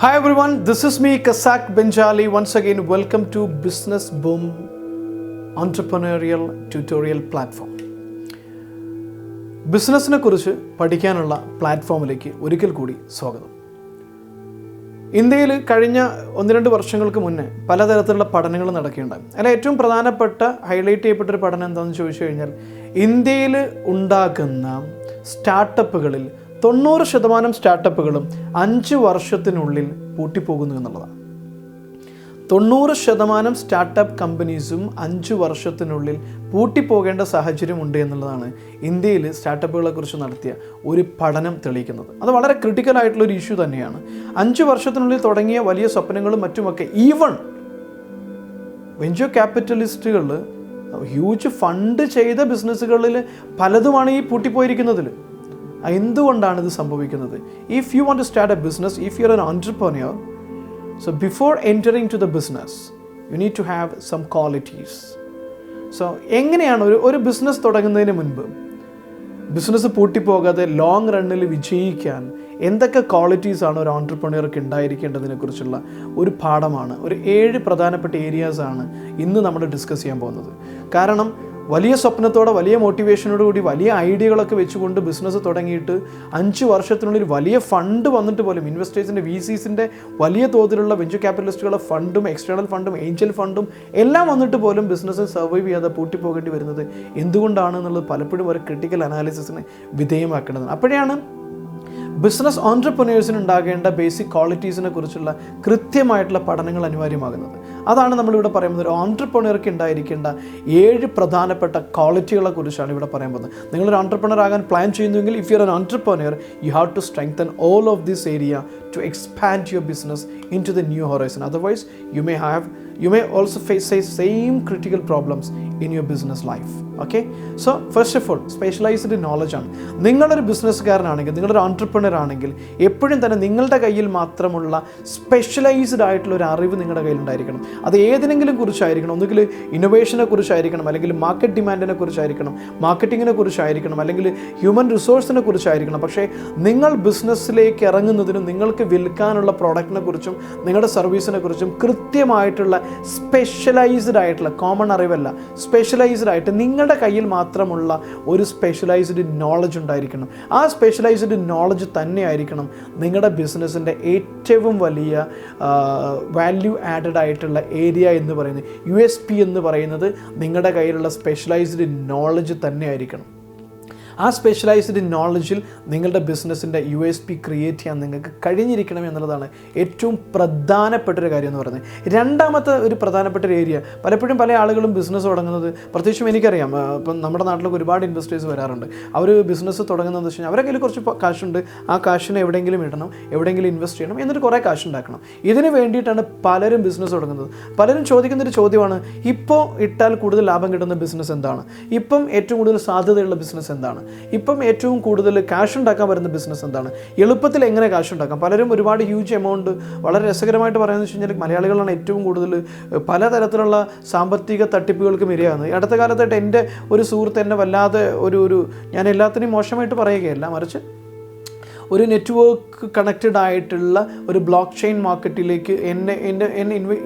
Hi everyone, this is me Casac Benjali. Once again, welcome to Business Boom Entrepreneurial Tutorial Platform. ബിസിനസ്സിനെ കുറിച്ച് പഠിക്കാനുള്ള പ്ലാറ്റ്ഫോമിലേക്ക് ഒരിക്കൽ കൂടി സ്വാഗതം. ഇന്ത്യയിൽ കഴിഞ്ഞ 1-2 വർഷങ്ങൾക്ക് മുന്നേ പലതരത്തിലുള്ള പഠനങ്ങൾ നടക്കുകയുണ്ടായി. അതിൽ ഏറ്റവും പ്രധാനപ്പെട്ട ഹൈലൈറ്റ് ചെയ്യപ്പെട്ടൊരു പഠനം എന്താണെന്ന് ചോദിച്ചു കഴിഞ്ഞാൽ, ഇന്ത്യയിൽ ഉണ്ടാകുന്ന സ്റ്റാർട്ടപ്പുകളിൽ 90% സ്റ്റാർട്ടപ്പുകളും 5 വർഷത്തിനുള്ളിൽ പൂട്ടിപ്പോകുന്നു എന്നുള്ളതാണ്. 90% സ്റ്റാർട്ടപ്പ് കമ്പനീസും 5 വർഷത്തിനുള്ളിൽ പൂട്ടിപ്പോകേണ്ട സാഹചര്യമുണ്ട് എന്നുള്ളതാണ് ഇന്ത്യയിൽ സ്റ്റാർട്ടപ്പുകളെ കുറിച്ച് നടത്തിയ ഒരു പഠനം തെളിയിക്കുന്നത്. അത് വളരെ ക്രിട്ടിക്കലായിട്ടുള്ളൊരു ഇഷ്യൂ തന്നെയാണ്. 5 വർഷത്തിനുള്ളിൽ തുടങ്ങിയ വലിയ സ്വപ്നങ്ങളും മറ്റുമൊക്കെ ഈവൺ വെഞ്ചർ ക്യാപിറ്റലിസ്റ്റുകൾ ഹ്യൂജ് ഫണ്ട് ചെയ്ത ബിസിനസ്സുകളിൽ പലതുമാണ് ഈ പൂട്ടിപ്പോയിരിക്കുന്നതിൽ. എന്തുകൊണ്ടാണ് ഇത് സംഭവിക്കുന്നത്? If you want to start a business, if you are an entrepreneur, so before entering to the business you need to have some qualities. So എങ്ങനെയാണ് ഒരു ബിസിനസ് തുടങ്ങുന്നതിന് മുൻപ് ബിസിനസ് പൂട്ടിപ്പോകാതെ ലോങ് റണ്ണിൽ വിജയിക്കാൻ എന്തൊക്കെ ക്വാളിറ്റീസ് ആണ് ഒരു ഓൺട്രപ്രന്യൂർക്ക് ഉണ്ടായിരിക്കേണ്ടതിനെ കുറിച്ചുള്ള ഒരു പാഠമാണ്. ഒരു 7 പ്രധാനപ്പെട്ട ഏരിയാസാണ് ഇന്ന് നമ്മൾ ഡിസ്കസ് ചെയ്യാൻ പോകുന്നത്. കാരണം വലിയ സ്വപ്നത്തോടെ, വലിയ മോട്ടിവേഷനോടുകൂടി, വലിയ ഐഡിയകളൊക്കെ വെച്ചുകൊണ്ട് ബിസിനസ് തുടങ്ങിയിട്ട് 5 വർഷത്തിനുള്ളിൽ വലിയ ഫണ്ട് വന്നിട്ട് പോലും, ഇൻവെസ്റ്റേഴ്സിൻ്റെ VCസിൻ്റെ വലിയ തോതിലുള്ള വെഞ്ചർ ക്യാപിറ്റലിസ്റ്റുകളുടെ ഫണ്ടും എക്സ്റ്റേണൽ ഫണ്ടും ഏഞ്ചൽ ഫണ്ടും എല്ലാം വന്നിട്ട് പോലും ബിസിനസ് സർവൈവ് ചെയ്യാതെ പൂട്ടിപ്പോകേണ്ടി വരുന്നത് എന്തുകൊണ്ടാണെന്നുള്ളത് പലപ്പോഴും ഒരു ക്രിട്ടിക്കൽ അനാലിസിസിന് വിധേയമാക്കേണ്ടതാണ്. അപ്പോഴാണ് ബിസിനസ് ഓൺട്രപ്രന്യൂഴ്സിന് ഉണ്ടാകേണ്ട ബേസിക് ക്വാളിറ്റീസിനെ കുറിച്ചുള്ള കൃത്യമായിട്ടുള്ള പഠനങ്ങൾ അനിവാര്യമാകുന്നത്. അതാണ് നമ്മളിവിടെ പറയുന്നത്. ഒരു ഓൺട്രപ്രന്യൂർക്ക് ഉണ്ടായിരിക്കേണ്ട 7 പ്രധാനപ്പെട്ട ക്വാളിറ്റികളെ കുറിച്ചാണ് ഇവിടെ പറയാൻ പോകുന്നത്. നിങ്ങളൊരു ഓൺട്രപ്രന്യൂർ ആകാൻ പ്ലാൻ ചെയ്യുന്നുവെങ്കിൽ, if you are an entrepreneur, you have to strengthen all of this area to expand your business into the new horizon. Otherwise you may also face same critical problems in your business life. Okay, so first of all, specialized knowledge ആണ്. നിങ്ങളൊരു ബിസിനസ്സുകാരനാണെങ്കിൽ, നിങ്ങളൊരു entrepreneur ആണെങ്കിൽ, എപ്പോഴും തന്നെ നിങ്ങളുടെ കയ്യിൽ മാത്രമുള്ള specialised ആയിട്ടുള്ള ഒരു അറിവ് നിങ്ങളുടെ കയ്യിൽ ഉണ്ടായിരിക്കണം. അത് ഏതിനെങ്കിലും കുറിച്ചായിരിക്കണം. ഒന്നുകിൽ ഇന്നോവേഷനെ കുറിച്ചായിരിക്കണം, അല്ലെങ്കിൽ മാർക്കറ്റ് ഡിമാൻഡിനെ കുറിച്ചായിരിക്കണം, മാർക്കറ്റിങ്ങിനെ കുറിച്ചായിരിക്കണം, അല്ലെങ്കിൽ ഹ്യൂമൻ റിസോഴ്സിനെ കുറിച്ചായിരിക്കണം. പക്ഷേ നിങ്ങൾ ബിസിനസ്സിലേക്ക് ഇറങ്ങുന്നതിനും നിങ്ങൾക്ക് വിൽക്കാനുള്ള പ്രോഡക്റ്റിനെ കുറിച്ചും നിങ്ങളുടെ സർവീസിനെ കുറിച്ചും കൃത്യമായിട്ടുള്ള സ്പെഷ്യലൈസ്ഡ് ആയിട്ടുള്ള, കോമൺ അറിവല്ല, സ്പെഷ്യലൈസ്ഡ് ആയിട്ട് നിങ്ങളുടെ കയ്യിൽ മാത്രമുള്ള ഒരു സ്പെഷ്യലൈസ്ഡ് നോളജ് ഉണ്ടായിരിക്കണം. ആ സ്പെഷ്യലൈസ്ഡ് നോളജ് തന്നെയായിരിക്കണം നിങ്ങളുടെ ബിസിനസ്സിൻ്റെ ഏറ്റവും വലിയ വാല്യൂ ആഡഡ് ആയിട്ടുള്ള ഏരിയ എന്ന് പറയുന്നത്. USP എന്ന് പറയുന്നത് നിങ്ങളുടെ കയ്യിലുള്ള സ്പെഷ്യലൈസ്ഡ് നോളജ് തന്നെയായിരിക്കണം. ആ സ്പെഷ്യലൈസ്ഡ് നോളജിൽ നിങ്ങളുടെ ബിസിനസ്സിൻ്റെ USP ക്രിയേറ്റ് ചെയ്യാൻ നിങ്ങൾക്ക് കഴിഞ്ഞിരിക്കണം എന്നുള്ളതാണ് ഏറ്റവും പ്രധാനപ്പെട്ടൊരു കാര്യം എന്ന് പറയുന്നത്. രണ്ടാമത്തെ ഒരു പ്രധാനപ്പെട്ട ഒരു ഏരിയ, പലപ്പോഴും പല ആളുകളും ബിസിനസ് തുടങ്ങുന്നത്, പ്രത്യേകിച്ചും എനിക്കറിയാം, ഇപ്പം നമ്മുടെ നാട്ടിലൊക്കെ ഒരുപാട് ഇൻവെസ്റ്റേഴ്സ് വരാറുണ്ട്. അവർ ബിസിനസ് തുടങ്ങുന്നതെന്ന് വെച്ച് കഴിഞ്ഞാൽ അവരുടെ കയ്യിൽ കുറച്ച് കാശുണ്ട്, ആ കാശിനെ എവിടെയെങ്കിലും ഇടണം, എവിടെയെങ്കിലും ഇൻവെസ്റ്റ് ചെയ്യണം, എന്നിട്ട് കുറേ കാശുണ്ടാക്കണം. ഇതിന് വേണ്ടിയിട്ടാണ് പലരും ബിസിനസ് തുടങ്ങുന്നത്. പലരും ചോദിക്കുന്നൊരു ചോദ്യമാണ്, ഇപ്പോൾ ഇട്ടാൽ കൂടുതൽ ലാഭം കിട്ടുന്ന ബിസിനസ് എന്താണ്? ഇപ്പം ഏറ്റവും കൂടുതൽ സാധ്യതയുള്ള ബിസിനസ് എന്താണ്? ഇപ്പം ഏറ്റവും കൂടുതൽ ക്യാഷ് ഉണ്ടാക്കാൻ വരുന്ന ബിസിനസ് എന്താണ്? എളുപ്പത്തിൽ എങ്ങനെ ക്യാഷ് ഉണ്ടാക്കാം? പലരും ഒരുപാട് ഹ്യൂജ് എമൗണ്ട്, വളരെ രസകരമായിട്ട് പറയുന്നത് വെച്ച് കഴിഞ്ഞാൽ മലയാളികളാണ് ഏറ്റവും കൂടുതൽ പലതരത്തിലുള്ള സാമ്പത്തിക തട്ടിപ്പുകൾക്കും ഇരയാകുന്നത്. അടുത്ത കാലത്തായിട്ട് എൻ്റെ ഒരു സുഹൃത്ത് എന്നെ വല്ലാതെ ഞാൻ എല്ലാത്തിനെയും മോശമായിട്ട് പറയുകയല്ല, മറിച്ച് ഒരു നെറ്റ്വർക്ക് കണക്റ്റഡ് ആയിട്ടുള്ള ഒരു ബ്ലോക്ക് ചെയിൻ മാർക്കറ്റിലേക്ക് എന്നെ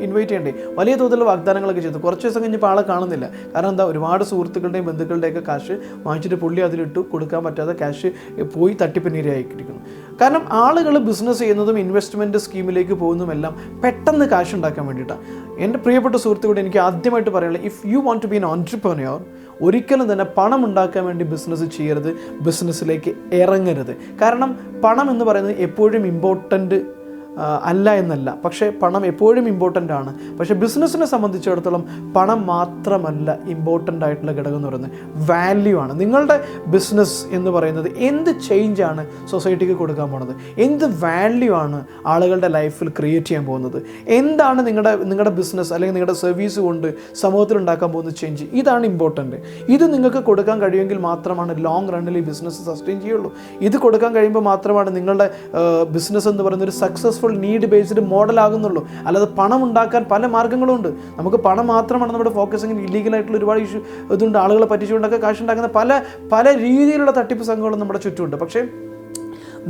ഇൻവൈറ്റ് ചെയ്യണ്ടേ, വലിയ തോതിലുള്ള വാഗ്ദാനങ്ങളൊക്കെ ചെയ്തു. കുറച്ച് ദിവസം കഴിഞ്ഞപ്പോൾ ആളെ കാണുന്നില്ല. കാരണം എന്താ, ഒരുപാട് സുഹൃത്തുക്കളുടെയും ബന്ധുക്കളുടെയൊക്കെ കാശ് വാങ്ങിച്ചിട്ട് പുള്ളി അതിലിട്ടു, കൊടുക്കാൻ പറ്റാതെ ക്യാഷ് പോയി തട്ടിപ്പിനിരയായിരിക്കുന്നു. കാരണം ആളുകൾ ബിസിനസ് ചെയ്യുന്നതും ഇൻവെസ്റ്റ്മെൻറ്റ് സ്കീമിലേക്ക് പോകുന്നതുമെല്ലാം പെട്ടെന്ന് കാശ് ഉണ്ടാക്കാൻ വേണ്ടിയിട്ടാണ്. എൻ്റെ പ്രിയപ്പെട്ട സുഹൃത്തുക്കളോട് എനിക്ക് ആദ്യമായിട്ട് പറയാനുള്ളത്, if you want to be an entrepreneur, ഒരിക്കലും തന്നെ പണം ഉണ്ടാക്കാൻ വേണ്ടി ബിസിനസ് ചെയ്യരുത്, ബിസിനസ്സിലേക്ക് ഇറങ്ങരുത്. കാരണം പണം എന്ന് പറയുന്നത് എപ്പോഴും ഇമ്പോർട്ടൻ്റ് അല്ല എന്നല്ല, പക്ഷേ പണം എപ്പോഴും ഇമ്പോർട്ടൻ്റ് ആണ്. പക്ഷേ ബിസിനസ്സിനെ സംബന്ധിച്ചിടത്തോളം പണം മാത്രമല്ല ഇമ്പോർട്ടൻ്റ് ആയിട്ടുള്ള ഘടകം എന്ന് പറയുന്നത് വാല്യൂ ആണ്. നിങ്ങളുടെ ബിസിനസ് എന്ന് പറയുന്നത് എന്ത് ചേഞ്ചാണ് സൊസൈറ്റിക്ക് കൊടുക്കാൻ പോകുന്നത്, എന്ത് വാല്യൂ ആണ് ആളുകളുടെ ലൈഫിൽ ക്രിയേറ്റ് ചെയ്യാൻ പോകുന്നത്, എന്താണ് നിങ്ങളുടെ ബിസിനസ് അല്ലെങ്കിൽ നിങ്ങളുടെ സർവീസ് കൊണ്ട് സമൂഹത്തിൽ ഉണ്ടാക്കാൻ പോകുന്ന ചേഞ്ച്, ഇതാണ് ഇമ്പോർട്ടൻ്റ്. ഇത് നിങ്ങൾക്ക് കൊടുക്കാൻ കഴിയുമെങ്കിൽ മാത്രമാണ് ലോങ് റണ്ണിൽ ഈ ബിസിനസ് സസ്റ്റെയിൻ ചെയ്യുള്ളൂ. ഇത് കൊടുക്കാൻ കഴിയുമ്പോൾ മാത്രമാണ് നിങ്ങളുടെ ബിസിനസ് എന്ന് പറയുന്ന ഒരു സക്സസ്ഫുൾ നീഡ് ബേസ്ഡ് മോഡൽ ആകുന്നുള്ളൂ. അല്ലാതെ പണം ഉണ്ടാക്കാൻ പല മാർഗ്ഗങ്ങളുണ്ട്. നമുക്ക് പണം മാത്രമാണ് നമ്മുടെ ഫോക്കസ് എങ്കിൽ ഇല്ലീഗലായിട്ടുള്ള ഒരുപാട് ഇതുണ്ട്. ആളുകളെ പറ്റിച്ചുകൊണ്ടൊക്കെ കാശുണ്ടാക്കുന്ന പല രീതിയിലുള്ള തട്ടിപ്പ് സംഘങ്ങളും നമ്മുടെ ചുറ്റുമുണ്ട്. പക്ഷേ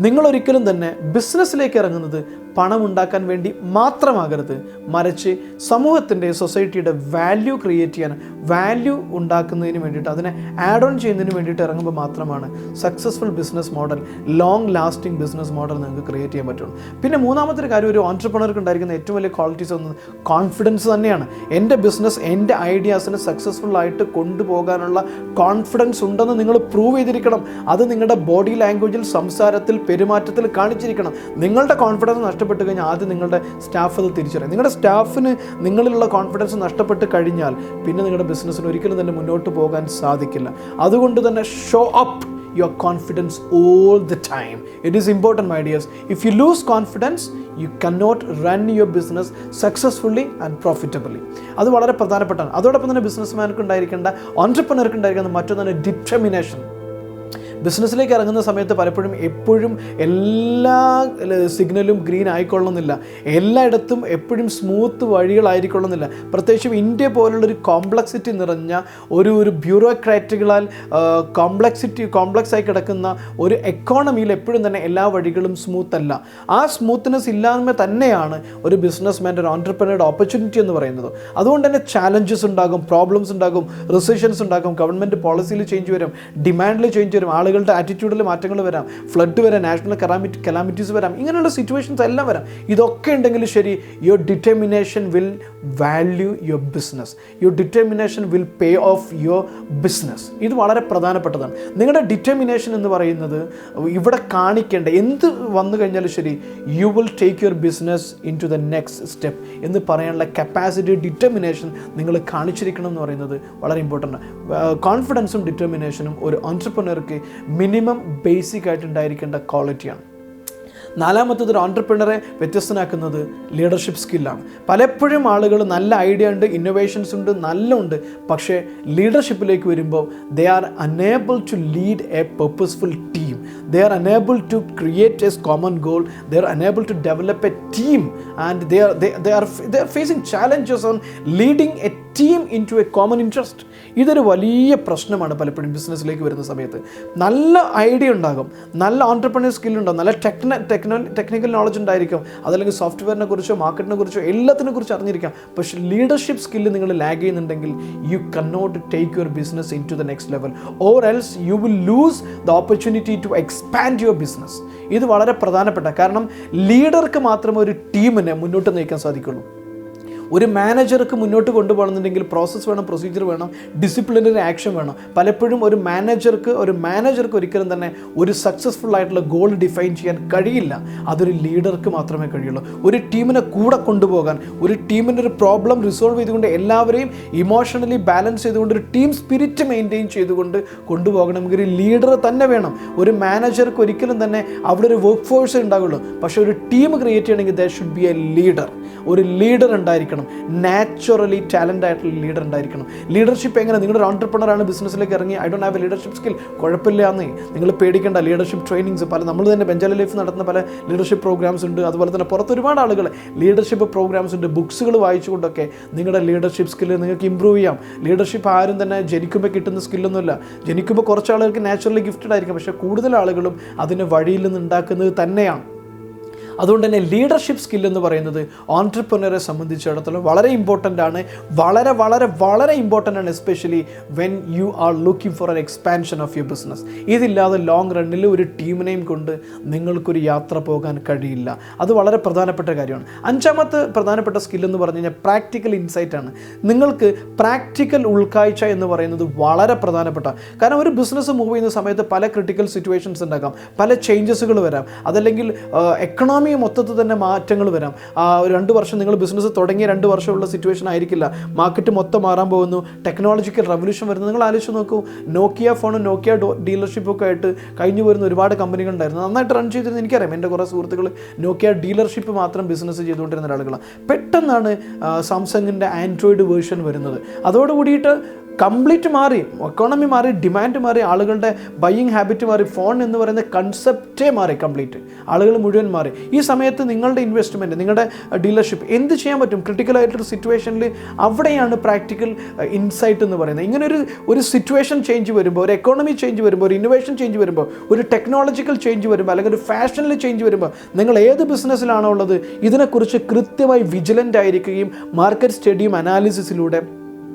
നിങ്ങളൊരിക്കലും തന്നെ ബിസിനസ്സിലേക്ക് ഇറങ്ങുന്നത് പണം ഉണ്ടാക്കാൻ വേണ്ടി മാത്രമാകരുത്, മറിച്ച് സമൂഹത്തിൻ്റെ, സൊസൈറ്റിയുടെ വാല്യൂ ക്രിയേറ്റ് ചെയ്യാൻ, വാല്യൂ ഉണ്ടാക്കുന്നതിന് വേണ്ടിയിട്ട്, അതിനെ ആഡ് ഓൺ ചെയ്യുന്നതിന് വേണ്ടിയിട്ട് ഇറങ്ങുമ്പോൾ മാത്രമാണ് successful business model, long lasting business model നിങ്ങൾക്ക് ക്രിയേറ്റ് ചെയ്യാൻ പറ്റുള്ളൂ. പിന്നെ മൂന്നാമത്തെ ഒരു കാര്യം, ഒരു ഓൺട്രപ്രണർക്ക് ഉണ്ടായിരിക്കുന്ന ഏറ്റവും വലിയ ക്വാളിറ്റീസ് ഒന്ന് കോൺഫിഡൻസ് തന്നെയാണ്. എൻ്റെ ബിസിനസ്, എൻ്റെ ഐഡിയാസിനെ സക്സസ്ഫുൾ ആയിട്ട് കൊണ്ടുപോകാനുള്ള കോൺഫിഡൻസ് ഉണ്ടെന്ന് നിങ്ങൾ പ്രൂവ് ചെയ്തിരിക്കണം. അത് നിങ്ങളുടെ ബോഡി ലാംഗ്വേജിൽ, സംസാരത്തിൽ, പെരുമാറ്റത്തിൽ കാണിച്ചിരിക്കണം. നിങ്ങളുടെ കോൺഫിഡൻസ് നഷ്ടപ്പെട്ട് കഴിഞ്ഞാൽ ആദ്യം നിങ്ങളുടെ സ്റ്റാഫ് അത് തിരിച്ചറിയും. നിങ്ങളുടെ സ്റ്റാഫിന് നിങ്ങളിലുള്ള കോൺഫിഡൻസ് നഷ്ടപ്പെട്ട് കഴിഞ്ഞാൽ പിന്നെ നിങ്ങളുടെ ബിസിനസ്സിന് ഒരിക്കലും തന്നെ മുന്നോട്ട് പോകാൻ സാധിക്കില്ല. അതുകൊണ്ട് തന്നെ show up your confidence all the time. It is important, my dears. If you lose confidence, you cannot run your business successfully and profitably. അത് വളരെ പ്രധാനപ്പെട്ടാണ്. അതോടൊപ്പം തന്നെ ബിസിനസ്മാർക്ക് ഉണ്ടായിരിക്കേണ്ട, ഓൺട്രപ്രണർക്ക് ഉണ്ടായിരിക്കുന്ന മറ്റൊന്നാണ് ഡിറ്റർമിനേഷൻ. ബിസിനസ്സിലേക്ക് ഇറങ്ങുന്ന സമയത്ത് പലപ്പോഴും എപ്പോഴും എല്ലാ സിഗ്നലും ഗ്രീൻ ആയിക്കൊള്ളുന്നില്ല, എല്ലായിടത്തും എപ്പോഴും സ്മൂത്ത് വഴികളായിരിക്കൊള്ളുന്നില്ല. പ്രത്യേകിച്ചും ഇന്ത്യ പോലുള്ളൊരു കോംപ്ലക്സിറ്റി നിറഞ്ഞ ഒരു ബ്യൂറോക്രാറ്റുകളാൽ കോംപ്ലക്സ് ആയി കിടക്കുന്ന ഒരു എക്കോണമിയിൽ എപ്പോഴും തന്നെ എല്ലാ വഴികളും സ്മൂത്ത് അല്ല. ആ സ്മൂത്ത്നെസ് ഇല്ലായ്മ തന്നെയാണ് ഒരു ബിസിനസ്മാൻ്റെ, ഒരു ഓൺട്രപ്രണറുടെ ഓപ്പർച്യൂണിറ്റി എന്ന് പറയുന്നത്. അതുകൊണ്ട് തന്നെ ചാലഞ്ചസ് ഉണ്ടാകും, പ്രോബ്ലംസ് ഉണ്ടാകും, റിസഷൻസ് ഉണ്ടാകും, ഗവൺമെൻറ് പോളിസിയിൽ ചേഞ്ച് വരും, ഡിമാൻഡിൽ ചേഞ്ച് വരും, ആളുകളുടെ ആറ്റിറ്റ്യൂഡിൽ മാറ്റങ്ങൾ വരാം, ഫ്ലഡ് വരാം, നാഷണൽ കലാമിറ്റീസ് വരാം, ഇങ്ങനെയുള്ള സിറ്റുവേഷൻസ് എല്ലാം വരാം. ഇതൊക്കെ ഉണ്ടെങ്കിൽ ശരി, your determination will value your business, your determination will pay of your business. ഇത് വളരെ പ്രധാനപ്പെട്ടതാണ്. നിങ്ങളുടെ ഡിറ്റർമിനേഷൻ എന്ന് പറയുന്നത് ഇവിടെ കാണിക്കേണ്ട, എന്ത് വന്നു കഴിഞ്ഞാലും ശരി, you will take your business into the next step എന്ന് പറയാനുള്ള കപ്പാസിറ്റി, ഡിറ്റർമിനേഷൻ നിങ്ങൾ കാണിച്ചിരിക്കണം എന്ന് പറയുന്നത് വളരെ ഇമ്പോർട്ടൻ്റ് ആണ്. കോൺഫിഡൻസും ഡിറ്റർമിനേഷനും ഒരു ഓൺട്രപ്രണർക്ക് മിനിമം ബേസിക് ആയിട്ട് ഉണ്ടായിരിക്കേണ്ട ക്വാളിറ്റിയാണ്. നാലാമത്തത്, ഒരു ഓൺട്രപ്രണറെ വ്യത്യസ്തനാക്കുന്നത് ലീഡർഷിപ്പ് സ്കില്ലാണ്. പലപ്പോഴും ആളുകൾ നല്ല ഐഡിയ ഉണ്ട്, ഇന്നോവേഷൻസ് ഉണ്ട്, നല്ല ഉണ്ട്, പക്ഷേ ലീഡർഷിപ്പിലേക്ക് വരുമ്പോൾ they are unable to lead a purposeful team, they are unable to create a common goal, they are unable to develop a team, and they are facing challenges on leading a team into a common interest. ഇതൊരു വലിയ പ്രശ്നമാണ് പലപ്പോഴും ബിസിനസ്സിലേക്ക് വരുന്ന സമയത്ത്. നല്ല idea ഉണ്ടാകും, നല്ല ഓൺട്രപ്രണർ സ്കിൽ ഉണ്ടാകും, നല്ല ടെക്നിക്കൽ നോളജ് ഉണ്ടായിരിക്കും, അതല്ലെങ്കിൽ സോഫ്റ്റ്വെയറിനെ കുറിച്ചോ മാർക്കറ്റിനെ കുറിച്ചോ എല്ലാത്തിനെ കുറിച്ച് അറിഞ്ഞിരിക്കാം. പക്ഷേ ലീഡർഷിപ്പ് സ്കില്ല് നിങ്ങൾ ലാഗ് ചെയ്യുന്നുണ്ടെങ്കിൽ you cannot take your business into the next level, or else you will lose the opportunity to expand your business. ഇത് വളരെ പ്രധാനപ്പെട്ട, കാരണം ലീഡർക്ക് മാത്രമേ ഒരു ടീമിനെ മുന്നോട്ട് നയിക്കാൻ സാധിക്കുള്ളൂ. ഒരു മാനേജർക്ക് മുന്നോട്ട് കൊണ്ടുപോകണമെന്നുണ്ടെങ്കിൽ പ്രോസസ്സ് വേണം, പ്രൊസീജിയർ വേണം, ഡിസിപ്ലിനറി ആക്ഷൻ വേണം. പലപ്പോഴും ഒരു മാനേജർക്ക് ഒരിക്കലും തന്നെ ഒരു സക്സസ്ഫുൾ ആയിട്ടുള്ള ഗോൾ ഡിഫൈൻ ചെയ്യാൻ കഴിയില്ല. അതൊരു ലീഡർക്ക് മാത്രമേ കഴിയുള്ളൂ. ഒരു ടീമിനെ കൂടെ കൊണ്ടുപോകാൻ, ഒരു ടീമിൻ്റെ ഒരു പ്രോബ്ലം റിസോൾവ് ചെയ്തുകൊണ്ട് എല്ലാവരെയും ഇമോഷണലി ബാലൻസ് ചെയ്തുകൊണ്ട് ഒരു ടീം സ്പിരിറ്റ് മെയിൻറ്റെയിൻ ചെയ്തുകൊണ്ട് കൊണ്ടുപോകണമെങ്കിൽ ഒരു ലീഡർ തന്നെ വേണം. ഒരു മാനേജർക്ക് ഒരിക്കലും തന്നെ അവിടെ ഒരു വർക്ക് ഫോഴ്സ് ഉണ്ടാവുള്ളൂ. പക്ഷേ ഒരു ടീം ക്രിയേറ്റ് ചെയ്യണമെങ്കിൽ there should be a leader. ഒരു ലീഡർ ഉണ്ടായിരിക്കണം, നാച്ചുറലി ടാലൻ്റ് ആയിട്ടുള്ള ലീഡർ ഉണ്ടായിരിക്കണം. ലീഡർഷിപ്പ് എങ്ങനെ? നിങ്ങളുടെ ഓൺട്രപ്രണറാണ്, ബിസിനസ്സിലേക്ക് ഇറങ്ങി I don't have a leadership skill, കുഴപ്പമില്ലാന്നേ, നിങ്ങൾ പേടിക്കേണ്ട. ലീഡർഷിപ്പ് ട്രെയിനിങ്സ് നമ്മൾ തന്നെ ബെഞ്ചാലി ലൈഫ് നടത്തുന്ന പല ലീഡർഷിപ്പ് പ്രോഗ്രാംസ് ഉണ്ട്. അതുപോലെ തന്നെ പുറത്ത് ഒരുപാട് ആളുകൾ ലീഡർഷിപ്പ് പ്രോഗ്രാംസ് ഉണ്ട്. ബുക്സുകൾ വായിച്ചുകൊണ്ടൊക്കെ നിങ്ങളുടെ ലീഡർഷിപ്പ് സ്കില്ല് നിങ്ങൾക്ക് ഇമ്പ്രൂവ് ചെയ്യാം. ലീഡർഷിപ്പ് ആരും തന്നെ ജനിക്കുമ്പോൾ കിട്ടുന്ന സ്കില്ലൊന്നുമില്ല. ജനിക്കുമ്പോൾ കുറച്ച് ആളുകൾക്ക് നാച്ചുറലി ഗിഫ്റ്റഡ് ആയിരിക്കും, പക്ഷേ കൂടുതൽ ആളുകളും അതിന് വഴിയിൽ നിന്ന് ഉണ്ടാക്കുന്നത് തന്നെയാണ്. അതുകൊണ്ട് തന്നെ ലീഡർഷിപ്പ് സ്കിൽ എന്ന് പറയുന്നത് ഓൺട്രപ്രണറെ സംബന്ധിച്ചിടത്തോളം വളരെ ഇമ്പോർട്ടൻ്റ് ആണ്, വളരെ വളരെ വളരെ ഇമ്പോർട്ടൻ്റ് ആണ്, especially when you are looking for N expansion of your business. ഇതില്ലാതെ ലോങ് റണ്ണിൽ ഒരു ടീമിനെയും കൊണ്ട് നിങ്ങൾക്കൊരു യാത്ര പോകാൻ കഴിയില്ല. അത് വളരെ പ്രധാനപ്പെട്ട കാര്യമാണ്. അഞ്ചാമത്തെ പ്രധാനപ്പെട്ട സ്കിൽ എന്ന് പറഞ്ഞു കഴിഞ്ഞാൽ പ്രാക്ടിക്കൽ ഇൻസൈറ്റ് ആണ്. നിങ്ങൾക്ക് പ്രാക്ടിക്കൽ ഉൾക്കാഴ്ച എന്ന് പറയുന്നത് വളരെ പ്രധാനപ്പെട്ട, കാരണം ഒരു ബിസിനസ് മൂവ് ചെയ്യുന്ന സമയത്ത് പല ക്രിട്ടിക്കൽ സിറ്റുവേഷൻസ് ഉണ്ടാകാം, പല ചേഞ്ചസുകൾ വരാം, അതല്ലെങ്കിൽ എക്കണോമി മൊത്തത്തിൽ തന്നെ മാറ്റങ്ങൾ വരാം. 2 വർഷം നിങ്ങൾ ബിസിനസ് തുടങ്ങിയ 2 വർഷമുള്ള സിറ്റുവേഷൻ ആയിരിക്കില്ല, മാർക്കറ്റ് മൊത്തം മാറാൻ പോകുന്നു, ടെക്നോളജിക്കൽ റവല്യൂഷൻ വരുന്നു. നിങ്ങൾ ആലോചിച്ച് നോക്കൂ, നോക്കിയ ഫോണും നോക്കിയ ഡീലർഷിപ്പൊക്കെ ആയിട്ട് കഴിഞ്ഞു വരുന്ന ഒരുപാട് കമ്പനികൾ ഉണ്ടായിരുന്നു, നന്നായിട്ട് റൺ ചെയ്തിരുന്നു. എനിക്കറിയാം, എൻ്റെ കുറേ സുഹൃത്തുക്കൾ നോക്കിയ ഡീലർഷിപ്പ് മാത്രം ബിസിനസ് ചെയ്തുകൊണ്ടിരുന്ന ആളുകളാണ്. പെട്ടെന്നാണ് സാംസങ്ങിൻ്റെ ആൻഡ്രോയിഡ് വേർഷൻ വരുന്നത്. അതോടുകൂടിയിട്ട് കംപ്ലീറ്റ് മാറി, എക്കോണമി മാറി, ഡിമാൻഡ് മാറി, ആളുകളുടെ ബൈയിങ് ഹാബിറ്റ് മാറി, ഫോൺ എന്ന് പറയുന്ന കൺസെപ്റ്റേ മാറി, കംപ്ലീറ്റ് ആളുകൾ മുഴുവൻ മാറി. ഈ സമയത്ത് നിങ്ങളുടെ ഇൻവെസ്റ്റ്മെൻറ്റ്, നിങ്ങളുടെ ഡീലർഷിപ്പ് എന്ത് ചെയ്യാൻ പറ്റും? ക്രിട്ടിക്കലായിട്ടൊരു സിറ്റുവേഷനിൽ അവിടെയാണ് പ്രാക്ടിക്കൽ ഇൻസൈറ്റ് എന്ന് പറയുന്നത്. ഇങ്ങനെ ഒരു സിറ്റുവേഷൻ ചേഞ്ച് വരുമ്പോൾ, ഒരു എക്കോണമി ചേഞ്ച് വരുമ്പോൾ, ഒരു ഇന്നോവേഷൻ ചേഞ്ച് വരുമ്പോൾ, ഒരു ടെക്നോളജിക്കൽ ചേഞ്ച് വരുമ്പോൾ, അല്ലെങ്കിൽ ഒരു ഫാഷനിൽ ചേഞ്ച് വരുമ്പോൾ, നിങ്ങൾ ഏത് ബിസിനസ്സിലാണോ ഉള്ളത് ഇതിനെക്കുറിച്ച് കൃത്യമായി വിജിലൻ്റ് ആയിരിക്കുകയും മാർക്കറ്റ് സ്റ്റഡിയും അനാലിസിസിലൂടെ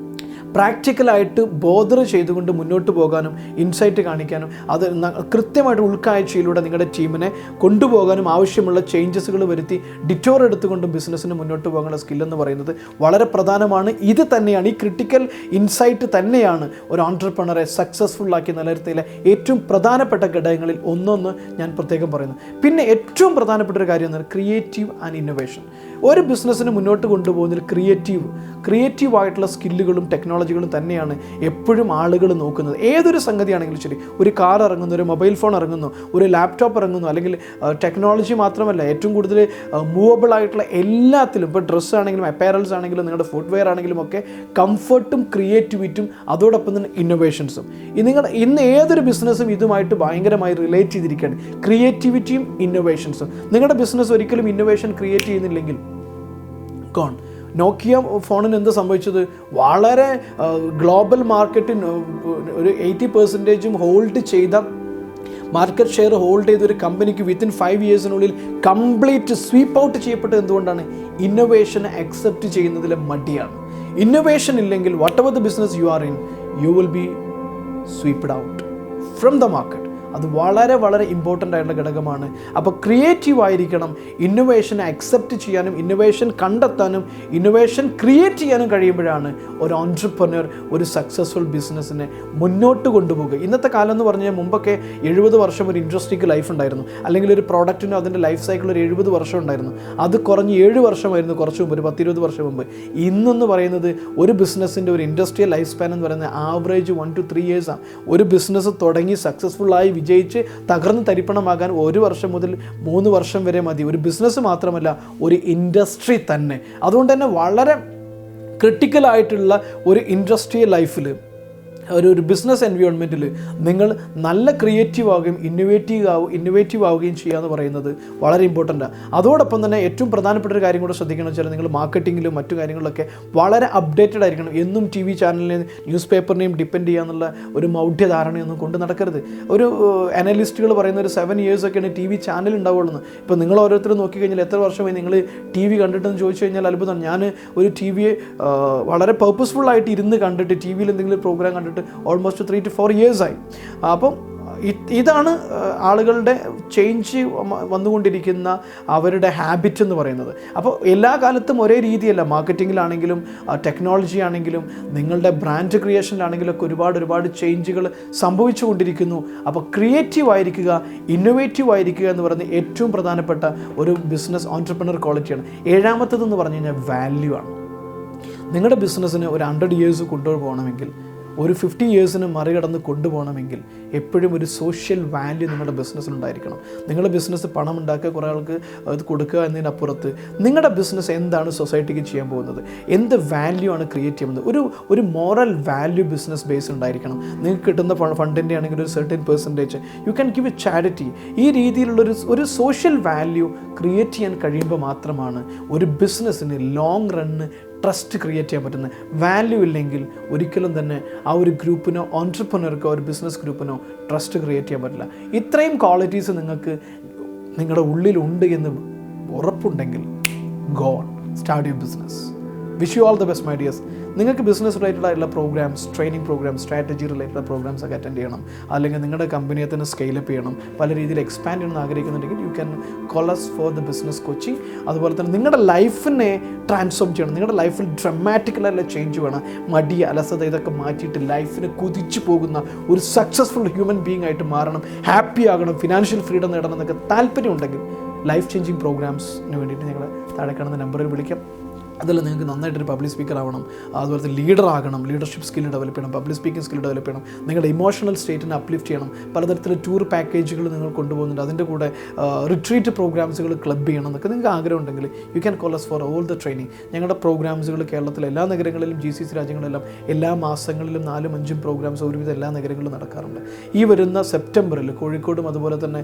പ്രാക്ടിക്കലായിട്ട് ബോധർ ചെയ്തുകൊണ്ട് മുന്നോട്ട് പോകാനും ഇൻസൈറ്റ് കാണിക്കാനും അത് കൃത്യമായിട്ട് ഉൾക്കാഴ്ചയിലൂടെ നിങ്ങളുടെ ടീമിനെ കൊണ്ടുപോകാനും ആവശ്യമുള്ള ചേഞ്ചസുകൾ വരുത്തി ഡിറ്റോർ എടുത്തുകൊണ്ടും ബിസിനസ്സിന് മുന്നോട്ട് പോകാനുള്ള സ്കില്ലെന്ന് പറയുന്നത് വളരെ പ്രധാനമാണ്. ഇത് തന്നെയാണ്, ഈ ക്രിട്ടിക്കൽ ഇൻസൈറ്റ് തന്നെയാണ് ഒരു ഓൺട്രപ്രണറെ സക്സസ്ഫുള്ളാക്കി നിലനിർത്തിയിലെ ഏറ്റവും പ്രധാനപ്പെട്ട ഘടകങ്ങളിൽ ഒന്നൊന്ന് ഞാൻ പ്രത്യേകം പറയുന്നു. പിന്നെ ഏറ്റവും പ്രധാനപ്പെട്ട ഒരു കാര്യം എന്നാൽ ക്രിയേറ്റീവ് ആൻഡ് ഇന്നോവേഷൻ. ഒരു ബിസിനസ്സിന് മുന്നോട്ട് കൊണ്ടുപോകുന്നതിൽ ക്രിയേറ്റീവായിട്ടുള്ള സ്കില്ലുകളും ടെക്നോളജികളും തന്നെയാണ് എപ്പോഴും ആളുകൾ നോക്കുന്നത്. ഏതൊരു സംഗതിയാണെങ്കിലും ശരി, ഒരു കാർ ഇറങ്ങുന്നു, ഒരു മൊബൈൽ ഫോൺ ഇറങ്ങുന്നു, ഒരു ലാപ്ടോപ്പ് ഇറങ്ങുന്നു, അല്ലെങ്കിൽ ടെക്നോളജി മാത്രമല്ല ഏറ്റവും കൂടുതൽ മൂവബിൾ ആയിട്ടുള്ള എല്ലാത്തിലും, ഇപ്പോൾ ഡ്രസ്സ് ആണെങ്കിലും അപ്പാരൽസ് ആണെങ്കിലും നിങ്ങളുടെ ഫുട്വെയർ ആണെങ്കിലും ഒക്കെ കംഫർട്ടും ക്രിയേറ്റിവിറ്റിയും അതോടൊപ്പം തന്നെ ഇന്നോവേഷൻസും. ഇന്ന് ഏതൊരു ബിസിനസ്സും ഇതുമായിട്ട് ഭയങ്കരമായി റിലേറ്റ് ചെയ്തിരിക്കുകയാണ്, ക്രിയേറ്റിവിറ്റിയും ഇന്നോവേഷൻസും. നിങ്ങളുടെ ബിസിനസ് ഒരിക്കലും ഇന്നോവേഷൻ ക്രിയേറ്റ് ചെയ്യുന്നില്ലെങ്കിൽ ഗോൺ. നോക്കിയ ഫോണിന് എന്ത് സംഭവിച്ചത്? വളരെ ഗ്ലോബൽ മാർക്കറ്റിൽ ഒരു 80% ഹോൾഡ് ചെയ്ത മാർക്കറ്റ് ഷെയർ ഹോൾഡ് ചെയ്ത ഒരു കമ്പനിക്ക് വിത്തിൻ 5 ഇയേഴ്സിനുള്ളിൽ കംപ്ലീറ്റ് സ്വീപ്പ് ഔട്ട് ചെയ്യപ്പെട്ടത് എന്തുകൊണ്ടാണ്? ഇന്നോവേഷനെ അക്സെപ്റ്റ് ചെയ്യുന്നതിലെ മടിയാണ്. ഇന്നോവേഷൻ ഇല്ലെങ്കിൽ whatever the business you are in, you will be swept out from the market. അത് വളരെ വളരെ ഇമ്പോർട്ടൻ്റ് ആയിട്ടുള്ള ഘടകമാണ്. അപ്പോൾ ക്രിയേറ്റീവ് ആയിരിക്കണം. ഇന്നോവേഷനെ അക്സെപ്റ്റ് ചെയ്യാനും ഇന്നോവേഷൻ കണ്ടെത്താനും ഇന്നോവേഷൻ ക്രിയേറ്റ് ചെയ്യാനും കഴിയുമ്പോഴാണ് ഒരു ഓൺട്രപ്രനർ ഒരു സക്സസ്ഫുൾ ബിസിനസ്സിനെ മുന്നോട്ട് കൊണ്ടുപോകുക. ഇന്നത്തെ കാലം എന്ന് പറഞ്ഞാൽ മുമ്പൊക്കെ 70 വർഷം ഒരു ഇൻഡസ്ട്രിക്ക് ലൈഫ് ഉണ്ടായിരുന്നു, അല്ലെങ്കിൽ ഒരു പ്രോഡക്റ്റിന് അതിൻ്റെ ലൈഫ് സൈക്കിൾ ഒരു 70 വർഷം ഉണ്ടായിരുന്നു. അത് കുറഞ്ഞ് 7 വർഷമായിരുന്നു കുറച്ച് മുമ്പ്, ഒരു 10-20 വർഷം മുമ്പ്. ഇന്നെന്ന് പറയുന്നത് ഒരു ബിസിനസ്സിൻ്റെ ഒരു ഇൻഡസ്ട്രിയൽ ലൈഫ് സ്പാൻ എന്ന് പറയുന്നത് ആവറേജ് 1 to 3 ഇയേഴ്സാണ്. ഒരു ബിസിനസ് തുടങ്ങി സക്സസ്ഫുള്ളായി വിജയിച്ച് തകർന്ന് തരിപ്പണമാകാൻ 1 വർഷം മുതൽ 3 വർഷം വരെ മതി. ഒരു ബിസിനസ് മാത്രമല്ല, ഒരു ഇൻഡസ്ട്രി തന്നെ. അതുകൊണ്ട് തന്നെ വളരെ ക്രിട്ടിക്കലായിട്ടുള്ള ഒരു ഇൻഡസ്ട്രിയൽ ലൈഫിൽ, ഒരു ബിസിനസ് എൻവയോൺമെൻറ്റിൽ നിങ്ങൾ നല്ല ക്രിയേറ്റീവ് ആവുകയും ഇന്നോവേറ്റീവ് ആവുകയും ചെയ്യുക എന്ന് പറയുന്നത് വളരെ ഇമ്പോർട്ടൻ്റാണ്. അതോടൊപ്പം തന്നെ ഏറ്റവും പ്രധാനപ്പെട്ട ഒരു കാര്യം കൂടെ ശ്രദ്ധിക്കണം വെച്ചാൽ, നിങ്ങൾ മാർക്കറ്റിങ്ങിലും മറ്റു കാര്യങ്ങളിലൊക്കെ വളരെ അപ്ഡേറ്റഡ് ആയിരിക്കണം. എന്നും TV ചാനലിനെയും ന്യൂസ് പേപ്പറിനെയും ഡിപ്പെൻഡ് ചെയ്യാന്നുള്ള ഒരു മൗഢ്യധാരണയൊന്നും കൊണ്ട് നടക്കരുത്. ഒരു അനലിസ്റ്റുകൾ പറയുന്ന ഒരു 7 ഇയേഴ്സൊക്കെയാണ് TV ചാനൽ ഉണ്ടാവുള്ളൂ. ഇപ്പോൾ നിങ്ങൾ ഓരോരുത്തരും നോക്കിക്കഴിഞ്ഞാൽ എത്ര വർഷമായി നിങ്ങൾ TV കണ്ടിട്ടെന്ന് ചോദിച്ചു കഴിഞ്ഞാൽ അത്ഭുതമാണ്. ഞാൻ ഒരു TV വളരെ പേർപ്പസ്ഫുള്ളായിട്ട് ഇരുന്ന് കണ്ടിട്ട്, TV എന്തെങ്കിലും പ്രോഗ്രാം കണ്ടിട്ട് ഓൾമോസ്റ്റ് 3 to 4 ഇയേഴ്സായി. അപ്പം ഇതാണ് ആളുകളുടെ ചേഞ്ച് വന്നുകൊണ്ടിരിക്കുന്ന അവരുടെ ഹാബിറ്റ് എന്ന് പറയുന്നത്. അപ്പോൾ എല്ലാ കാലത്തും ഒരേ രീതിയല്ല. മാർക്കറ്റിങ്ങിലാണെങ്കിലും ടെക്നോളജി ആണെങ്കിലും നിങ്ങളുടെ ബ്രാൻഡ് ക്രിയേഷനിലാണെങ്കിലും ഒക്കെ ഒരുപാട് ചേഞ്ചുകൾ സംഭവിച്ചുകൊണ്ടിരിക്കുന്നു. അപ്പോൾ ക്രിയേറ്റീവ് ആയിരിക്കുക, ഇന്നോവേറ്റീവ് ആയിരിക്കുക എന്ന് പറയുന്നത് ഏറ്റവും പ്രധാനപ്പെട്ട ഒരു ബിസിനസ് ഓൺട്രപ്രണർ ക്വാളിറ്റിയാണ്. 7ാമത്തേതെന്ന് പറഞ്ഞു കഴിഞ്ഞാൽ വാല്യൂ ആണ്. നിങ്ങളുടെ ബിസിനസ്സിന് ഒരു 100 ഇയേഴ്സ് കൊണ്ടുപോകണമെങ്കിൽ, ഒരു 50 ഇയേഴ്സിന് മറികടന്ന് കൊണ്ടുപോകണമെങ്കിൽ എപ്പോഴും ഒരു സോഷ്യൽ വാല്യൂ നിങ്ങളുടെ ബിസിനസ്സിലുണ്ടായിരിക്കണം. നിങ്ങളുടെ ബിസിനസ് പണം ഉണ്ടാക്കുക, കുറേ ആൾക്ക് അത് കൊടുക്കുക എന്നതിനപ്പുറത്ത് നിങ്ങളുടെ ബിസിനസ് എന്താണ് സൊസൈറ്റിക്ക് ചെയ്യാൻ പോകുന്നത്, എന്ത് വാല്യൂ ആണ് ക്രിയേറ്റ് ചെയ്യുന്നത്, ഒരു മോറൽ വാല്യൂ ബിസിനസ് ബേസ് ഉണ്ടായിരിക്കണം. നിങ്ങൾക്ക് കിട്ടുന്ന ഫണ്ടിൻ്റെ ആണെങ്കിൽ ഒരു certain percentage you can give A charity. ഈ രീതിയിലുള്ളൊരു സോഷ്യൽ വാല്യൂ ക്രിയേറ്റ് ചെയ്യാൻ കഴിയുമ്പോൾ മാത്രമാണ് ഒരു ബിസിനസ്സിന് ലോങ് റണ്ണ് ട്രസ്റ്റ് ക്രിയേറ്റ് ചെയ്യാൻ പറ്റുന്നത്. വാല്യൂ ഇല്ലെങ്കിൽ ഒരിക്കലും തന്നെ ആ ഒരു ഗ്രൂപ്പിനോ ഓൺട്രപ്രനർക്കോ ഒരു ബിസിനസ് ഗ്രൂപ്പിനോ ട്രസ്റ്റ് ക്രിയേറ്റ് ചെയ്യാൻ പറ്റില്ല. ഇത്രയും ക്വാളിറ്റീസ് നിങ്ങൾക്ക് നിങ്ങളുടെ ഉള്ളിലുണ്ട് എന്ന് ഉറപ്പുണ്ടെങ്കിൽ go on, start your business. Wish you all the best my dears. നിങ്ങൾക്ക് ബിസിനസ് റിലേറ്റഡ് ആയിട്ടുള്ള programmes, training programmes, strategy related programmes ഒക്കെ അറ്റൻഡ് ചെയ്യണം, അല്ലെങ്കിൽ നിങ്ങളുടെ കമ്പനിയെ തന്നെ സ്കെയിലപ്പ് ചെയ്യണം, പല രീതിയിൽ എക്സ്പാൻഡ് ചെയ്യണമെന്ന് ആഗ്രഹിക്കുന്നുണ്ടെങ്കിൽ U can call us for the business coaching. അതുപോലെ തന്നെ നിങ്ങളുടെ ലൈഫിനെ ട്രാൻസ്ഫോം ചെയ്യണം, നിങ്ങളുടെ ലൈഫിൽ ഡ്രമാറ്റിക്കലായിട്ടുള്ള ചേഞ്ച് വേണം. മടി, അലസത ഇതൊക്കെ മാറ്റിയിട്ട് ലൈഫിന് കുതിച്ചു പോകുന്ന ഒരു സക്സസ്ഫുൾ ഹ്യൂമൻ ബീങ് ആയിട്ട് മാറണം, ഹാപ്പി ആകണം, ഫിനാൻഷ്യൽ ഫ്രീഡം നേടണം എന്നൊക്കെ താല്പര്യമുണ്ടെങ്കിൽ ലൈഫ് ചേഞ്ചിങ് പ്രോഗ്രാംസിന് വേണ്ടിയിട്ട് ഞങ്ങൾ താഴെ കാണുന്ന നമ്പറിൽ വിളിക്കാം. അതിൽ നിങ്ങൾക്ക് നന്നായിട്ടൊരു പബ്ലിക് സ്പീക്കർ ആവണം, അതുപോലെ ലീഡർ ആകണം, ലീഡർഷിപ്പ് സ്കില്ല് ഡെവലപ്പ് ചെയ്യണം, പബ്ലിക് സ്പീക്കിംഗ് സ്കില്ല് ഡെവലപ്പ് ചെയ്യണം, നിങ്ങളുടെ ഇമോഷണൽ സ്റ്റേറ്റിനെ അപ്ലിഫ്റ്റ് ചെയ്യണം, പലതരത്തിലുള്ള ടൂർ പാക്കേജുകൾ നിങ്ങൾ കൊണ്ടുപോകുന്നുണ്ട്, അതിൻ്റെ കൂടെ റിട്രീറ്റ് പ്രോഗ്രാംസുകൾ ക്ലബ് ചെയ്യണം എന്നൊക്കെ നിങ്ങൾക്ക് ആഗ്രഹം ഉണ്ടെങ്കിൽ you can call us for all the training. ഞങ്ങളുടെ പ്രോഗ്രാംസുകൾ കേരളത്തിലെ എല്ലാ നഗരങ്ങളിലും GCC രാജ്യങ്ങളിലെല്ലാം എല്ലാ മാസങ്ങളിലും 4-5 പ്രോഗ്രാംസ് ഒരുവിധം എല്ലാ നഗരങ്ങളിലും നടക്കാറുണ്ട്. ഈ വരുന്ന സെപ്റ്റംബറിൽ കോഴിക്കോടും അതുപോലെ തന്നെ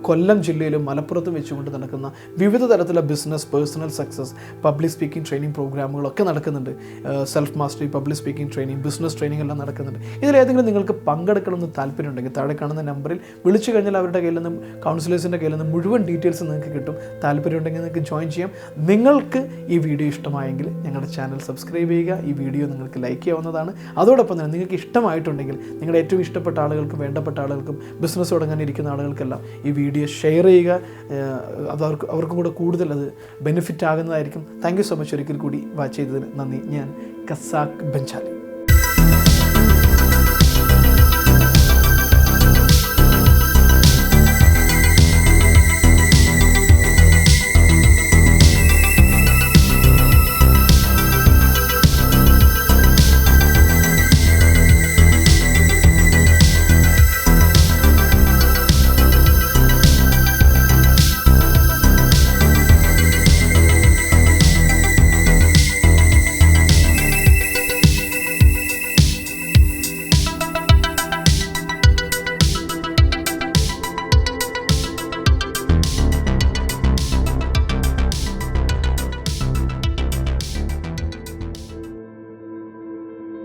കൊല്ലം ജില്ലയിലും മലപ്പുറത്തും വെച്ചുകൊണ്ട് നടക്കുന്ന വിവിധ തരത്തിലുള്ള business, personal success, public speaking training പ്രോഗ്രാമുകളൊക്കെ നടക്കുന്നുണ്ട്. Self mastery, public speaking training, business training എല്ലാം നടക്കുന്നുണ്ട്. ഇതിലേതെങ്കിലും നിങ്ങൾക്ക് പങ്കെടുക്കണമെന്ന് താല്പര്യമുണ്ടെങ്കിൽ താഴെ കാണുന്ന നമ്പറിൽ വിളിച്ചു കഴിഞ്ഞാൽ അവരുടെ കയ്യിൽ നിന്നും കൗൺസിലേഴ്സിൻ്റെ കയ്യിൽ നിന്നും മുഴുവൻ ഡീറ്റെയിൽസ് നിങ്ങൾക്ക് കിട്ടും. താല്പര്യമുണ്ടെങ്കിൽ നിങ്ങൾക്ക് ജോയിൻ ചെയ്യാം. നിങ്ങൾക്ക് ഈ വീഡിയോ ഇഷ്ടമായെങ്കിൽ ഞങ്ങളുടെ ചാനൽ സബ്സ്ക്രൈബ് ചെയ്യുക, ഈ വീഡിയോ നിങ്ങൾക്ക് ലൈക്ക് ചെയ്യാവുന്നതാണ്. അതോടൊപ്പം തന്നെ നിങ്ങൾക്ക് ഇഷ്ടമായിട്ടുണ്ടെങ്കിൽ നിങ്ങളുടെ ഏറ്റവും ഇഷ്ടപ്പെട്ട ആളുകൾക്കും വേണ്ടപ്പെട്ട ആളുകൾക്കും ബിസിനസ് തുടങ്ങാനിരിക്കുന്ന ആളുകൾക്കെല്ലാം ഈ വീഡിയോ ഷെയർ ചെയ്യുക. അവർക്കും കൂടെ കൂടുതൽ അത് ബെനിഫിറ്റ് ആകുന്നതായിരിക്കും. Thank you so much. ഒരിക്കൽ കൂടി വാച്ച് ചെയ്തതിന് നന്ദി. ഞാൻ കസാക് ബെഞ്ചാലി.